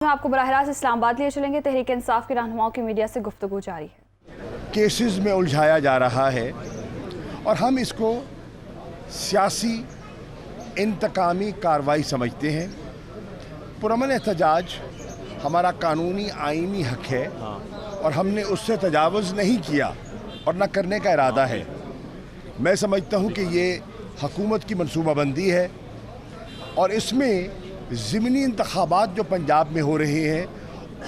آپ کو براہ راست اسلام آباد لیے چلیں گے۔ تحریک انصاف کے رہنماؤں کی میڈیا سے گفتگو جاری ہے۔ کیسز میں الجھایا جا رہا ہے اور ہم اس کو سیاسی انتقامی کارروائی سمجھتے ہیں۔ پرامن احتجاج ہمارا قانونی آئینی حق ہے اور ہم نے اس سے تجاوز نہیں کیا اور نہ کرنے کا ارادہ ہے۔ میں سمجھتا ہوں کہ یہ حکومت کی منصوبہ بندی ہے اور اس میں ضمنی انتخابات جو پنجاب میں ہو رہے ہیں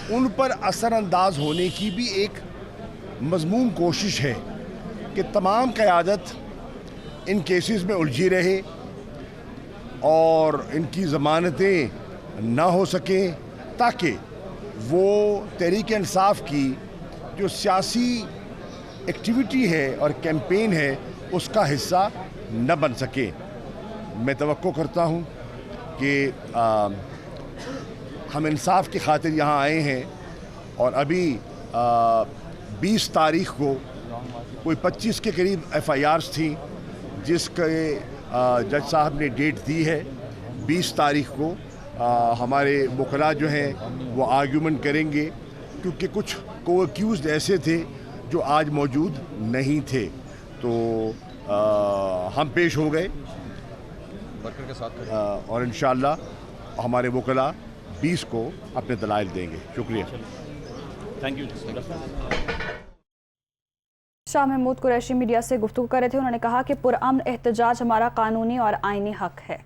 ان پر اثر انداز ہونے کی بھی ایک مضمون کوشش ہے کہ تمام قیادت ان کیسز میں الجھی رہے اور ان کی ضمانتیں نہ ہو سکیں تاکہ وہ تحریک انصاف کی جو سیاسی ایکٹیویٹی ہے اور کیمپین ہے اس کا حصہ نہ بن سکے۔ میں توقع کرتا ہوں کہ ہم انصاف کی خاطر یہاں آئے ہیں اور ابھی 20 تاریخ کو کوئی 25 کے قریب FIRs تھیں جس کے جج صاحب نے ڈیٹ دی ہے 20 تاریخ کو۔ ہمارے وکلاء جو ہیں وہ آرگیومنٹ کریں گے کیونکہ کچھ کو ایکیوزڈ ایسے تھے جو آج موجود نہیں تھے، تو ہم پیش ہو گئے اور انشاءاللہ ہمارے وکلاء 20 کو اپنے دلائل دیں گے۔ شکریہ۔ Thank you. Shah Mahmood Qureshi media سے گفتگو کر رہے تھے۔ انہوں نے کہا کہ پرامن احتجاج ہمارا قانونی اور آئینی حق ہے۔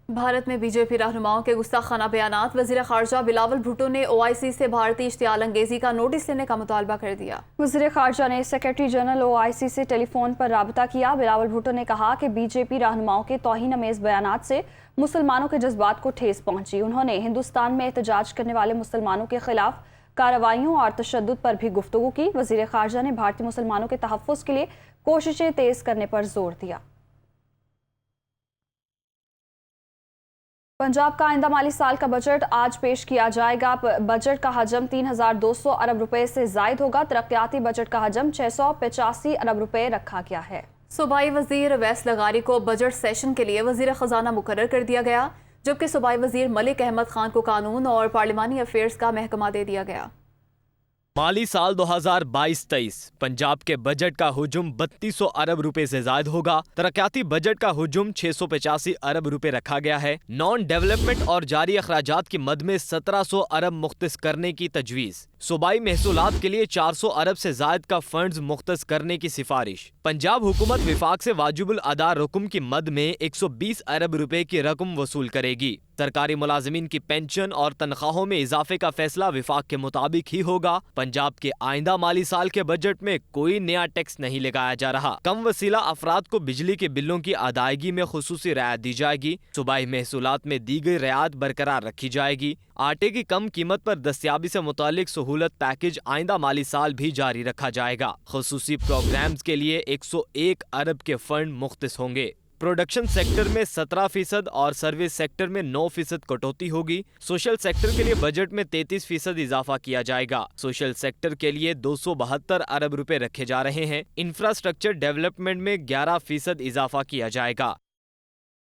بھارت میں بی جے پی رہنماؤں کے گستاخانہ بیانات۔ وزیر خارجہ بلاول بھٹو نے OIC سے بھارتی اشتعال انگیزی کا نوٹس لینے کا مطالبہ کر دیا۔ وزیر خارجہ نے سیکرٹری جنرل OIC سے ٹیلی فون پر رابطہ کیا۔ بلاول بھٹو نے کہا کہ بی جے پی رہنماؤں کے توہین آمیز بیانات سے مسلمانوں کے جذبات کو ٹھیس پہنچی۔ انہوں نے ہندوستان میں احتجاج کرنے والے مسلمانوں کے خلاف کارروائیوں اور تشدد پر بھی گفتگو کی۔ وزیر خارجہ نے بھارتی مسلمانوں کے تحفظ کے لیے کوششیں تیز کرنے پر زور دیا۔ پنجاب کا آئندہ مالی سال کا بجٹ آج پیش کیا جائے گا۔ بجٹ کا حجم 3200 ارب روپے سے زائد ہوگا۔ ترقیاتی بجٹ کا حجم 685 ارب روپے رکھا گیا ہے۔ صوبائی وزیر اویس لغاری کو بجٹ سیشن کے لیے وزیر خزانہ مقرر کر دیا گیا، جبکہ صوبائی وزیر ملک احمد خان کو قانون اور پارلیمانی افیئرز کا محکمہ دے دیا گیا۔ مالی سال 2022-23 پنجاب کے بجٹ کا حجم 3200 ارب روپے سے زائد ہوگا۔ ترقیاتی بجٹ کا حجم 685 ارب روپے رکھا گیا ہے۔ نان ڈیولپمنٹ اور جاری اخراجات کی مد میں 1700 ارب مختص کرنے کی تجویز۔ صوبائی محصولات کے لیے 400 ارب سے زائد کا فنڈز مختص کرنے کی سفارش۔ پنجاب حکومت وفاق سے واجب الادا رقم کی مد میں 120 ارب روپے کی رقم وصول کرے گی۔ سرکاری ملازمین کی پینشن اور تنخواہوں میں اضافے کا فیصلہ وفاق کے مطابق ہی ہوگا۔ پنجاب کے آئندہ مالی سال کے بجٹ میں کوئی نیا ٹیکس نہیں لگایا جا رہا۔ کم وسیلہ افراد کو بجلی کے بلوں کی ادائیگی میں خصوصی رعایت دی جائے گی۔ صوبائی محصولات میں دی گئی رعایت برقرار رکھی جائے گی۔ آٹے کی کم قیمت پر دستیابی سے متعلق سہولت پیکج آئندہ مالی سال بھی جاری رکھا جائے گا۔ خصوصی پروگرامز کے لیے 101 ارب کے فنڈ مختص ہوں گے۔ پروڈکشن سیکٹر میں 17% اور سروس سیکٹر میں 9% کٹوتی ہوگی۔ سوشل سیکٹر کے لیے بجٹ میں 33% اضافہ کیا جائے گا۔ سوشل سیکٹر کے لیے 272 ارب روپے رکھے جا رہے ہیں۔ انفراسٹرکچر ڈیولپمنٹ میں 11% اضافہ کیا جائے گا۔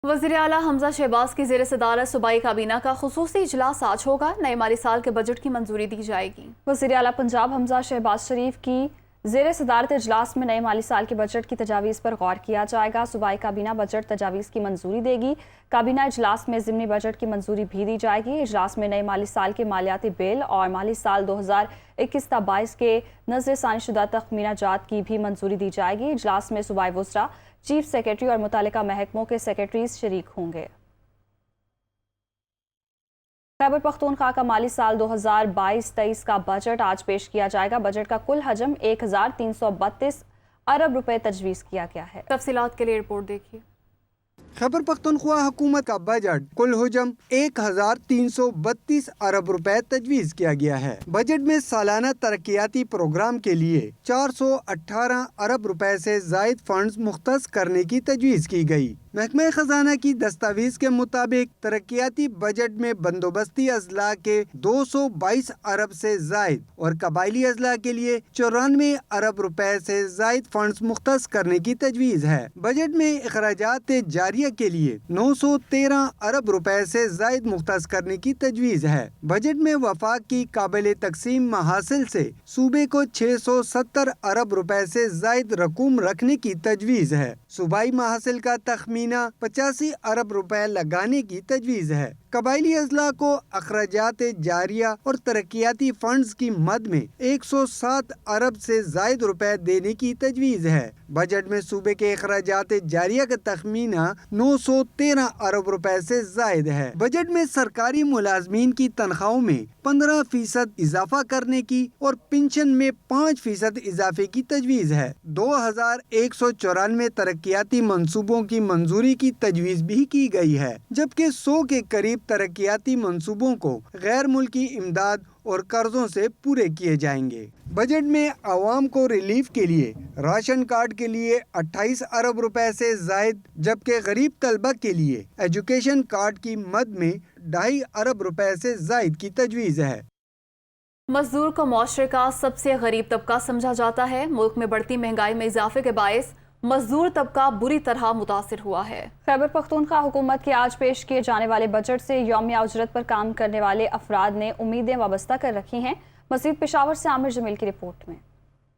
وزیر اعلیٰ حمزہ شہباز کی زیر صدارت صوبائی کابینہ کا خصوصی اجلاس آج ہوگا۔ نئے مالی سال کے بجٹ کی منظوری دی جائے گی۔ وزیر اعلیٰ پنجاب حمزہ شہباز شریف کی زیر صدارت اجلاس میں نئے مالی سال کے بجٹ کی تجاویز پر غور کیا جائے گا۔ صوبائی کابینہ بجٹ تجاویز کی منظوری دے گی۔ کابینہ اجلاس میں ضمنی بجٹ کی منظوری بھی دی جائے گی۔ اجلاس میں نئے مالی سال کے مالیاتی بل اور مالی سال 2021-22 کے نظر ثانی شدہ تخمینہ جات کی بھی منظوری دی جائے گی۔ اجلاس میں صوبائی وزراء، چیف سیکرٹری اور متعلقہ محکموں کے سیکرٹریز شریک ہوں گے۔ خیبر پختونخوا کا مالی سال 2022-23 کا بجٹ آج پیش کیا جائے گا۔ بجٹ کا کل حجم 1332 ارب روپے تجویز کیا گیا ہے۔ تفصیلات کے لیے رپورٹ دیکھیے۔ خیبر پختونخوا حکومت کا بجٹ کل حجم 1332 ارب روپے تجویز کیا گیا ہے۔ بجٹ میں سالانہ ترقیاتی پروگرام کے لیے 418 ارب روپے سے زائد فنڈز مختص کرنے کی تجویز کی گئی۔ महकमा खजाना की दस्तावेज के मुताबिक तरक्याती बजट में बंदोबस्ती अजला के 222 अरब से जायद और कबायली अजला के लिए 94 अरब रुपए से जायद फंड्स मुख्तस करने की तजवीज़ है। बजट में अखराजात जारिया के लिए 913 अरब रुपए से जायद मुख्तस करने की तजवीज़ है। बजट में वफाक की काबिल तकसीम महासिल से सूबे को 670 अरब रुपए से जायद रकूम रखने की तजवीज़ है। सूबाई महासिल का तखमीना 85 अरब रुपए लगाने की तजवीज़ है। कबायली अजला को अखराजात जारिया और तरक्याती फंड्स की मद में 107 अरब से जायद रुपए देने की तजवीज़ है। बजट में सूबे के अखराजात जारिया का तखमीना 913 अरब रुपए से जायद है। बजट में सरकारी मुलाजमीन की तनख्वाहों में 15% इजाफा करने की और पेंशन में 5% इजाफे की तजवीज़ है। 2194 तरक्याती मंसूबों की मंजूरी की तजवीज़ भी की गई है, जबकि 100 के करीब तरक्याती मंसूबों को गैर मुल्की इमदाद और कर्जों से पूरे किए जाएंगे। बजट में आवाम को रिलीफ के लिए राशन कार्ड के लिए 28 अरब रुपए से जायद, जबकि गरीब तलबा के लिए एजुकेशन कार्ड की मद में 2.5 अरब रुपए से जायद की तजवीज़ है। मजदूर को मुआशरे का सबसे गरीब तबका समझा जाता है। मुल्क में बढ़ती महंगाई में इजाफे के बायस मजदूर तबका बुरी तरह मुतासिर हुआ है। खैबर पख्तूनख्वा हुकूमत के आज पेश किए जाने वाले बजट से यौमिया उजरत पर काम करने वाले अफराद ने उम्मीदें वाबस्ता कर रखी हैं। मज़ीद पेशावर से आमिर जमील की रिपोर्ट में।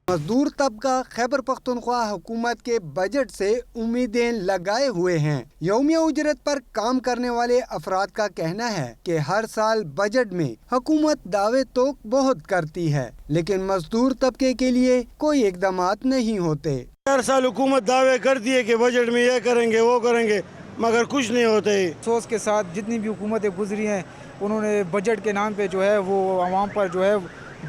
मजदूर तबका खैबर पख्तूनख्वा हुकूमत के बजट से उम्मीदें लगाए हुए हैं। यौमिया उजरत पर काम करने वाले अफराद का कहना है कि हर साल बजट में हुकूमत दावे तो बहुत करती है, लेकिन मजदूर तबके के लिए कोई इकदामात नहीं होते। हर साल हुकूमत दावे करती है कि बजट में ये करेंगे वो करेंगे, मगर कुछ नहीं होते। अफसोस के साथ जितनी भी हुकूमतें गुजरी हैं, उन्होंने बजट के नाम पे जो है वो आवाम पर जो है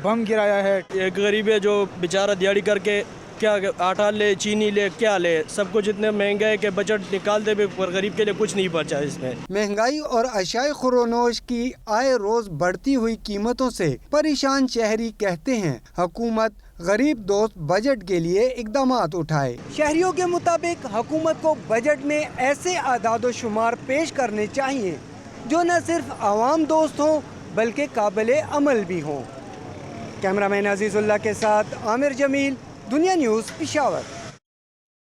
बम गिराया है। एक गरीब है जो बेचारा दिहाड़ी करके क्या आटा ले, चीनी ले, क्या ले, सब कुछ इतने महंगे है कि बजट निकालते भी पर गरीब के लिए कुछ नहीं बचा इसमें। महंगाई और अशाए खुरोनोश की आए रोज बढ़ती हुई कीमतों से परेशान शहरी कहते हैं हुकूमत गरीब दोस्त बजट के लिए इकदामात उठाए। शहरियों के मुताबिक हुकूमत को बजट में ऐसे आदाद शुमार पेश करने चाहिए जो न सिर्फ आवाम दोस्त हों बल्कि काबिल अमल भी हों। कैमरामैन अजीजुल्लाह के साथ आमिर जमील, दुनिया न्यूज़, पेशावर।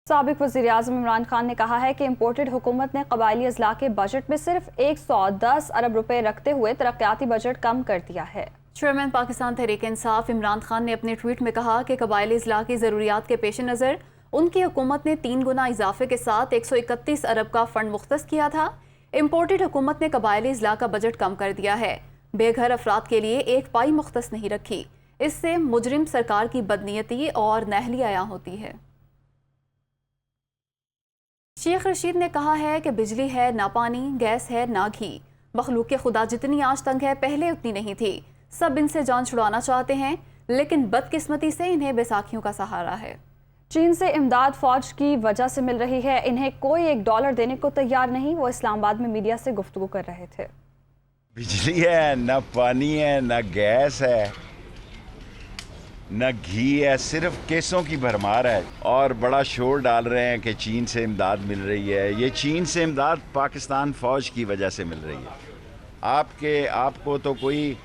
साबिक वज़ीर आज़म इमरान खान ने कहा है कि इम्पोर्टेड हुकूमत ने कबायली अजला के बजट में सिर्फ 110 अरब रुपए रखते हुए तरक्याती बजट कम कर दिया है। चेयरमैन पाकिस्तान तहरीक इंसाफ इमरान खान ने अपने ट्वीट में कहा कि कबायली अजला की ज़रूरियात के पेश नज़र उनकी हुकूमत ने 3 गुना इजाफे के साथ 131 अरब का फंड मुख्तस किया था। इम्पोर्टेड हुकूमत ने कबायली अजला का बजट कम कर दिया है। बेघर अफराद के लिए एक पाई मुख्तस नहीं रखी। इससे मुजरिम सरकार की बदनीयती और नाअहली आया होती है। शेख रशीद ने कहा है कि बिजली है ना पानी, गैस है ना घी। मखलूक के खुदा जितनी आंच तंग है पहले उतनी नहीं थी। सब इनसे जान छुड़ाना चाहते हैं, लेकिन बदकिस्मती से इन्हें बैसाखियों का सहारा है। चीन से इमदाद फौज की वजह से मिल रही है। इन्हें कोई $1 देने को तैयार नहीं। वो इस्लामाबाद में मीडिया से गुफ्तगू कर रहे थे। बिजली है ना, पानी है ना, गैस है न घी है, सिर्फ केसों की भरमार है और बड़ा शोर डाल रहे हैं कि चीन से इमदाद मिल रही है। ये चीन से इमदाद पाकिस्तान फ़ौज की वजह से मिल रही है। आपको तो कोई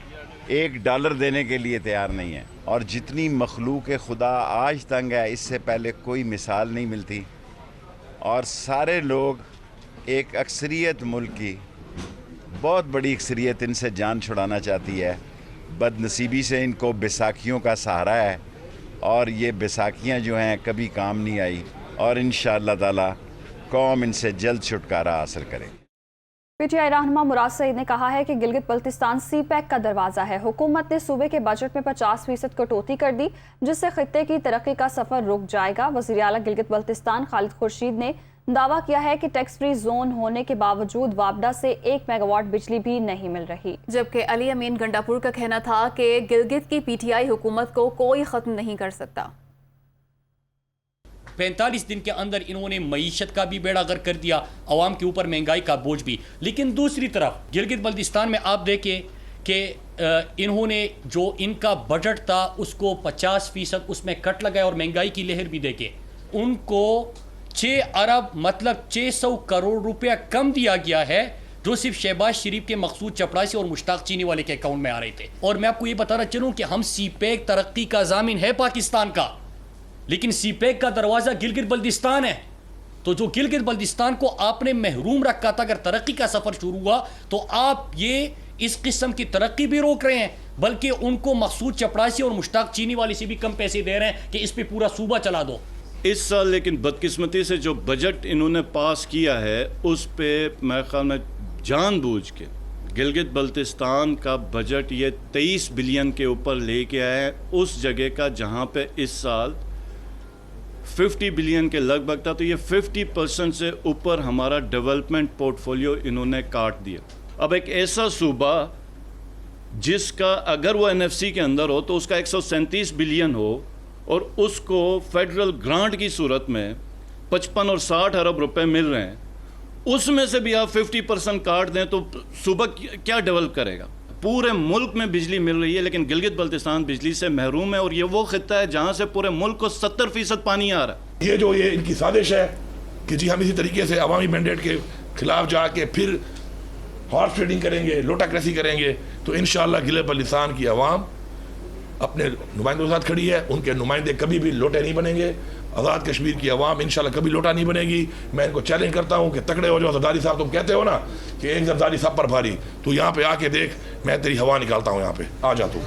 $1 देने के लिए तैयार नहीं है। और जितनी मखलूक खुदा आज तंग है, इससे पहले कोई मिसाल नहीं मिलती। और सारे लोग, एक अक्सरियत मुल्क की बहुत बड़ी अक्सरियत इनसे जान छुड़ाना चाहती है। बदनसीबी से इनको बैसाखियों का सहारा है और ये बैसाखियाँ जो हैं कभी काम नहीं आई और इंशाअल्लाह ताला कौम इनसे जल्द छुटकारा हासिल करेगी। पीटीआई रहनुमा मुराद सईद ने कहा है कि गिलगित बल्तिस्तान CPEC का दरवाज़ा है। हुकूमत ने सूबे के बजट में 50% कटौती कर दी, जिससे खित्ते की तरक्की का सफ़र रुक जाएगा। वज़ीर आला गिलगित बल्तिस्तान खालिद खुर्शीद ने दावा किया है कि टैक्स फ्री जोन होने के बावजूद वापडा से 1 मेगावाट बिजली भी नहीं मिल रही। जबकि अली अमीन गंडापुर का कहना था कि गिलगित की पीटीआई हुकूमत को कोई खत्म नहीं कर सकता। 45 दिन के अंदर इन्होंने मईशत का भी बेड़ा गर्क कर दिया, अवाम के ऊपर महंगाई का बोझ भी। लेकिन दूसरी तरफ गिलगित बल्तिस्तान में आप देखें कि इन्होंने जो इनका बजट था उसको 50% उसमें कट लगाया और महंगाई की लहर भी देखे। उनको 6 अरब मतलब 600 करोड़ रुपया कम दिया गया है, जो सिर्फ शहबाज शरीफ के मकसूद चपड़ासी और मुश्ताक चीनी वाले के अकाउंट में आ रहे थे। और मैं आपको ये बताना चलूँ कि हम सीपैक तरक्की का ज़ामिन है पाकिस्तान का, लेकिन सीपैक का दरवाज़ा गिलगित बल्तिस्तान है। तो जो गिलगित बल्तिस्तान को आपने महरूम रखा था, अगर तरक्की का सफ़र शुरू हुआ तो आप ये इस किस्म की तरक्की भी रोक रहे हैं, बल्कि उनको मकसूद चपड़ासी और मुश्ताक चीनी वाले से भी कम पैसे दे रहे हैं कि इस पे पूरा सूबा चला दो। इस साल लेकिन बदकिस्मती से जो बजट इन्होंने पास किया है उस पे मेरे ख्याल में जानबूझ के गिलगित बल्तिस्तान का बजट ये 23 बिलियन के ऊपर लेके आए, उस जगह का जहाँ पे इस साल 50 बिलियन के लगभग था। तो ये 50% से ऊपर हमारा डेवलपमेंट पोर्टफोलियो इन्होंने काट दिया। अब एक ऐसा सूबा जिसका अगर वो NFC के अंदर हो तो उसका 137 बिलियन हो और उसको फेडरल ग्रांट की सूरत में 55 और 60 अरब रुपए मिल रहे हैं, उसमें से भी आप 50% काट दें तो सूबा क्या डेवलप करेगा। पूरे मुल्क में बिजली मिल रही है लेकिन गिलगित बल्तिस्तान बिजली से महरूम है, और ये वो खित्ता है जहाँ से पूरे मुल्क को 70% पानी आ रहा है। ये इनकी साजिश है कि जी हम इसी तरीके से अवामी मैंडेट के खिलाफ जाके फिर हॉर्स ट्रेडिंग करेंगे, लोटाक्रेसी करेंगे, तो इंशाअल्लाह गिलगित बल्तिस्तान की आवाम अपने नुमाइंदों के साथ खड़ी है। उनके नुमाइंदे कभी भी लोटे नहीं बनेंगे। आज़ाद कश्मीर की आवाम इंशाल्लाह कभी लोटा नहीं बनेगी। मैं इनको चैलेंज करता हूँ कि तकड़े हो जाओ। जरदारी साहब, तुम कहते हो ना कि एक जरदारी सब पर भारी, तो यहाँ पे आके देख, मैं तेरी हवा निकालता हूँ, यहाँ पे आ जा तू।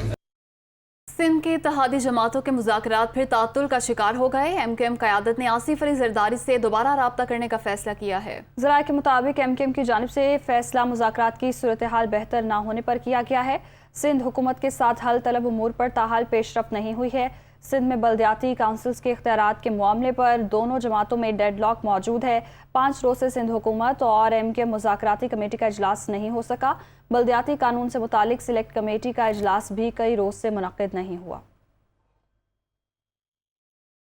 सिंध के इत्तेहादी जमातों के मुज़ाकरात फिर तातुल का शिकार हो गए। MKM क़यादत ने आसिफ अली जरदारी से दोबारा राब्ता करने का फैसला किया है। ज़राए के मुताबिक MKM की जानिब से फैसला मुज़ाकरात की सूरत हाल बेहतर ना होने पर किया गया है। सिंध हुकूमत के साथ हल तलब उमूर पर ताहाल पेशरफ नहीं हुई है। सिंध में बल्दियाती काउंसिल्स के इख्तियारात के मामले पर दोनों जमातों में डेडलॉक मौजूद है। 5 रोज़ से सिंध हुकूमत और MKM मुज़ाकराती कमेटी का इजलास नहीं हो सका। बल्दियाती कानून से मुतालिक सिलेक्ट कमेटी का इजलास भी कई रोज़ से मुनक्किद नहीं हुआ।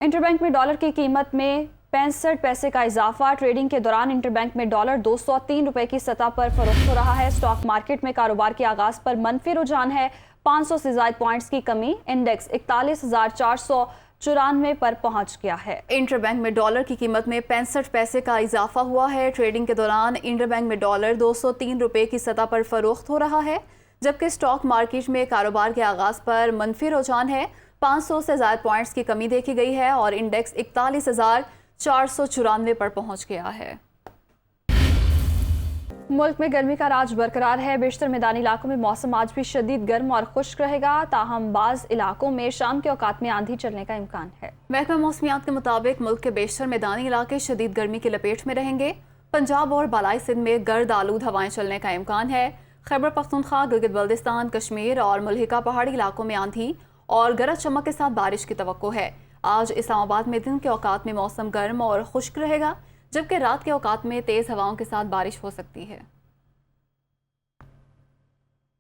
इंटरबैंक में डॉलर की कीमत में 65 पैसे का इजाफा। ट्रेडिंग के दौरान इंटरबैंक में डॉलर 203 रुपए की सतह पर फरोख्त हो रहा है। स्टॉक मार्केट में कारोबार के आगाज पर मनफी रुझान है। 500 से ज्यादा पॉइंट्स की कमी। इंडेक्स 41,494 पर पहुंच गया है। इंटरबैंक में डॉलर की कीमत में 65 पैसे का इजाफा हुआ है। ट्रेडिंग के दौरान इंटरबैंक में डॉलर 203 रुपए की सतह पर फरोख्त हो रहा है, जबकि स्टॉक मार्केट में कारोबार के आगाज पर मनफी रुझान है। 500 से ज्यादा पॉइंट्स की कमी देखी गई है और इंडेक्स 41,494 पर पहुंच गया है। मुल्क में गर्मी का राज बरकरार है। बेशतर मैदानी इलाकों में मौसम आज भी शदीद गर्म और खुश्क रहेगा, ताहम बाज़ इलाकों में शाम के औकात में आंधी चलने का इम्कान है। महकमा मौसमियात के मुताबिक मुल्क के बेशतर मैदानी इलाके शदीद गर्मी की लपेट में रहेंगे। पंजाब और बालाई सिंध में गर्द आलूद हवाएं चलने का इम्कान है। खैबर पख्तूनख्वा, गिलगित बल्तिस्तान, कश्मीर और मुल्हिका पहाड़ी इलाकों में आंधी और गरज चमक के साथ बारिश की तवक्को है। आज इस्लामाबाद में दिन के औकात में मौसम गर्म और खुश्क रहेगा, जबकि रात के औकात में तेज़ हवाओं के साथ बारिश हो सकती है।